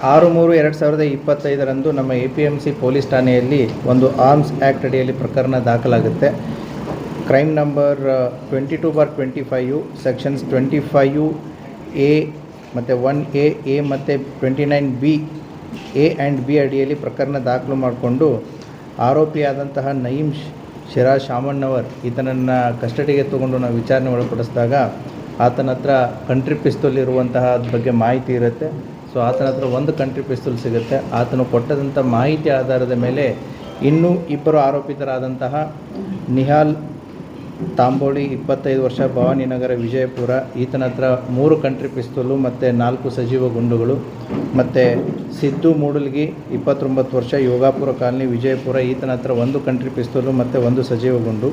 6/3/2025 ನಮ್ಮ APMC police ಠಾಣೆಯಲ್ಲಿ ಒಂದು ಆರ್ಮ್ಸ್ ಆ್ಯಕ್ಟ್ ಅಡಿಯಲ್ಲಿ ಪ್ರಕರಣ ದಾಖಲಾಗುತ್ತೆ. ಕ್ರೈಮ್ ನಂಬರ್ 22/25 ಸೆಕ್ಷನ್ಸ್ 25A ಮತ್ತು 1A ಮತ್ತು 29B A ಆ್ಯಂಡ್ B ಅಡಿಯಲ್ಲಿ ಪ್ರಕರಣ ದಾಖಲು ಮಾಡಿಕೊಂಡು ಆರೋಪಿಯಾದಂತಹ ನಯೀಮ್ ಶಿರಾಜ್ ಶಾಮಣ್ಣವರ್ ಈತನನ್ನು ಕಸ್ಟಡಿಗೆ ತಗೊಂಡು ನಾವು ವಿಚಾರಣೆ ಒಳಪಡಿಸಿದಾಗ ಆತನ ಹತ್ರ ಕಂಟ್ರಿ ಪಿಸ್ತೂಲ್ ಇರುವಂತಹ ಬಗ್ಗೆ ಮಾಹಿತಿ ಇರುತ್ತೆ. ಸೊ ಆತನ ಹತ್ರ ಒಂದು ಕಂಟ್ರಿ ಪಿಸ್ತೂಲ್ ಸಿಗುತ್ತೆ. ಆತನು ಕೊಟ್ಟದಂಥ ಮಾಹಿತಿ ಆಧಾರದ ಮೇಲೆ ಇನ್ನೂ ಇಬ್ಬರು ಆರೋಪಿತರಾದಂತಹ ನಿಹಾಲ್ ತಾಂಬೋಳಿ 25 ವರ್ಷ, ಭವಾನಿನಗರ, ವಿಜಯಪುರ, ಈತನ ಹತ್ರ 3 ಕಂಟ್ರಿ ಪಿಸ್ತೂಲು ಮತ್ತು 4 ಸಜೀವ ಗುಂಡುಗಳು, ಮತ್ತು ಸಿದ್ದು ಮೂಡಲ್ಗಿ 29 ವರ್ಷ, ಯೋಗಾಪುರ ಕಾಲನಿ, ವಿಜಯಪುರ, ಈತನ ಹತ್ರ 1 ಕಂಟ್ರಿ ಪಿಸ್ತೂಲು ಮತ್ತು 1 ಸಜೀವ ಗುಂಡು.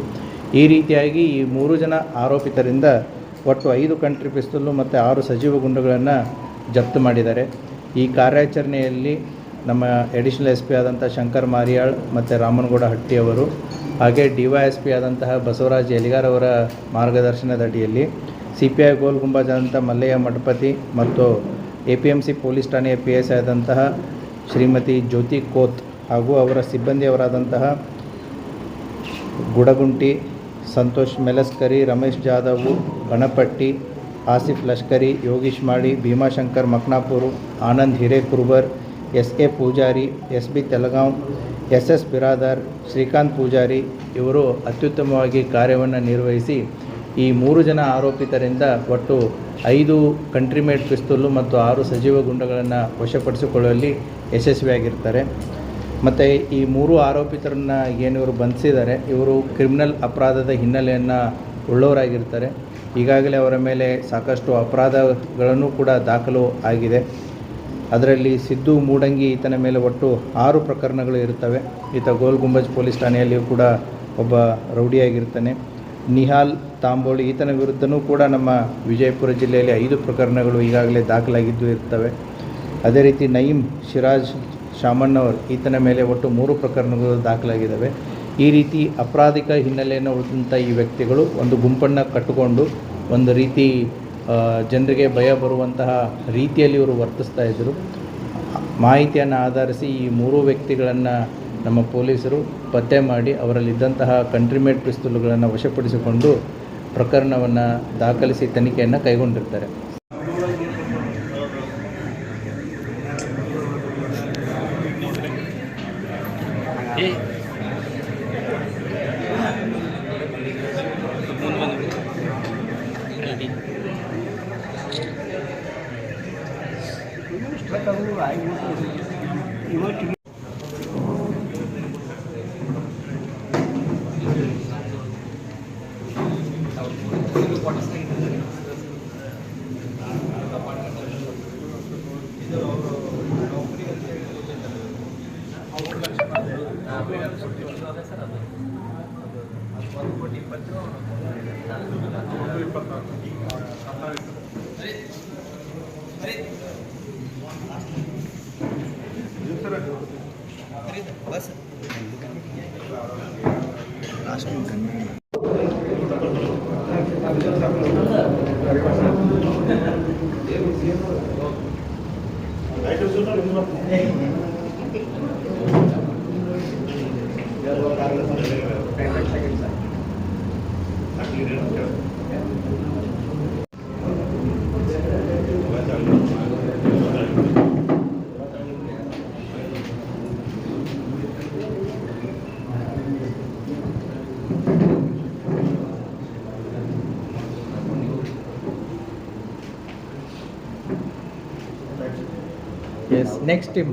ಈ ರೀತಿಯಾಗಿ ಈ 3 ಜನ ಆರೋಪಿತರಿಂದ ಒಟ್ಟು 5 ಕಂಟ್ರಿ ಪಿಸ್ತೂಲು ಮತ್ತು 6 ಸಜೀವ ಗುಂಡುಗಳನ್ನು ಜಪ್ತು ಮಾಡಿದ್ದಾರೆ. ಈ ಕಾರ್ಯಾಚರಣೆಯಲ್ಲಿ ನಮ್ಮ ಎಡಿಷನಲ್ SP ಆದಂಥ ಶಂಕರ್ ಮಾರಿಯಾಳ್ ಮತ್ತು ರಾಮನಗೌಡ ಹಟ್ಟಿಯವರು, ಹಾಗೆ DYSP ಆದಂತಹ ಬಸವರಾಜ್ ಎಲಿಗಾರ್ ಅವರ ಮಾರ್ಗದರ್ಶನದ ಅಡಿಯಲ್ಲಿ CPI ಗೋಲ್ ಗುಂಬಾಜ್ ಆದಂಥ ಮಲ್ಲಯ್ಯ ಮಠಪತಿ ಮತ್ತು APMC ಪೊಲೀಸ್ ಠಾಣೆಯ PSI ಆದಂತಹ ಶ್ರೀಮತಿ ಜ್ಯೋತಿ ಕೋತ್ ಹಾಗೂ ಅವರ ಸಿಬ್ಬಂದಿಯವರಾದಂತಹ ಗುಡಗುಂಟಿ, ಸಂತೋಷ್ ಮೆಲಸ್ಕರಿ, ರಮೇಶ್ ಜಾಧವ್, ಗಣಪಟ್ಟಿ, ಆಸಿಫ್ ಲಷ್ಕರಿ, ಯೋಗೀಶ್ ಮಾಡಿ, Bhimashankar ಮಕ್ನಾಪುರು, Anand Hirekurbar, SA Poojary, SB ತೆಲಗಾಂವ್, SS Biradar, Srikanth Poojary ಇವರು ಅತ್ಯುತ್ತಮವಾಗಿ ಕಾರ್ಯವನ್ನು ನಿರ್ವಹಿಸಿ ಈ 3 ಜನ ಆರೋಪಿತರಿಂದ ಒಟ್ಟು 5 ಕಂಟ್ರಿ ಮೇಡ್ ಪಿಸ್ತೂಲು ಮತ್ತು 6 ಸಜೀವ ಗುಂಡುಗಳನ್ನು ವಶಪಡಿಸಿಕೊಳ್ಳುವಲ್ಲಿ ಯಶಸ್ವಿಯಾಗಿರ್ತಾರೆ. ಮತ್ತು ಈ 3 ಆರೋಪಿತರನ್ನು ಏನು ಇವರು ಬಂಧಿಸಿದ್ದಾರೆ, ಇವರು ಕ್ರಿಮಿನಲ್ ಅಪರಾಧದ ಹಿನ್ನೆಲೆಯನ್ನು ಉಳ್ಳವರಾಗಿರ್ತಾರೆ. ಈಗಾಗಲೇ ಅವರ ಮೇಲೆ ಸಾಕಷ್ಟು ಅಪರಾಧಗಳನ್ನು ಕೂಡ ದಾಖಲು ಆಗಿದೆ. ಅದರಲ್ಲಿ ಸಿದ್ದು ಮೂಡಂಗಿ ಈತನ ಮೇಲೆ ಒಟ್ಟು 6 ಪ್ರಕರಣಗಳು ಇರುತ್ತವೆ. ಈತ ಗೋಲ್ ಗುಂಬಜ್ ಪೊಲೀಸ್ ಠಾಣೆಯಲ್ಲಿಯೂ ಕೂಡ ಒಬ್ಬ ರೌಡಿಯಾಗಿರ್ತಾನೆ. ನಿಹಾಲ್ ತಾಂಬೋಳಿ ಈತನ ವಿರುದ್ಧವೂ ಕೂಡ ನಮ್ಮ ವಿಜಯಪುರ ಜಿಲ್ಲೆಯಲ್ಲಿ 5 ಪ್ರಕರಣಗಳು ಈಗಾಗಲೇ ದಾಖಲಾಗಿದ್ದು ಇರ್ತವೆ. ಅದೇ ರೀತಿ ನಯೀಮ್ ಶಿರಾಜ್ ಶಾಮಣ್ಣವರ್ ಈತನ ಮೇಲೆ ಒಟ್ಟು 3 ಪ್ರಕರಣಗಳು ದಾಖಲಾಗಿದ್ದಾವೆ. ಈ ರೀತಿ ಅಪರಾಧಿಕ ಹಿನ್ನೆಲೆಯನ್ನು ಉಳಿದಂಥ ಈ ವ್ಯಕ್ತಿಗಳು ಒಂದು ಗುಂಪನ್ನು ಕಟ್ಟಿಕೊಂಡು ಒಂದು ರೀತಿ ಜನರಿಗೆ ಭಯ ಬರುವಂತಹ ರೀತಿಯಲ್ಲಿ ಇವರು ವರ್ತಿಸ್ತಾ ಇದ್ದರು. ಮಾಹಿತಿಯನ್ನು ಆಧರಿಸಿ ಈ 3 ವ್ಯಕ್ತಿಗಳನ್ನು ನಮ್ಮ ಪೊಲೀಸರು ಪತ್ತೆ ಮಾಡಿ ಅವರಲ್ಲಿದ್ದಂತಹ ಕಂಟ್ರಿ ಮೇಡ್ ಪಿಸ್ತೂಲುಗಳನ್ನು ವಶಪಡಿಸಿಕೊಂಡು ಪ್ರಕರಣವನ್ನು ದಾಖಲಿಸಿ ತನಿಖೆಯನ್ನು ಕೈಗೊಂಡಿರ್ತಾರೆ. बस लास्ट में Yes, next team.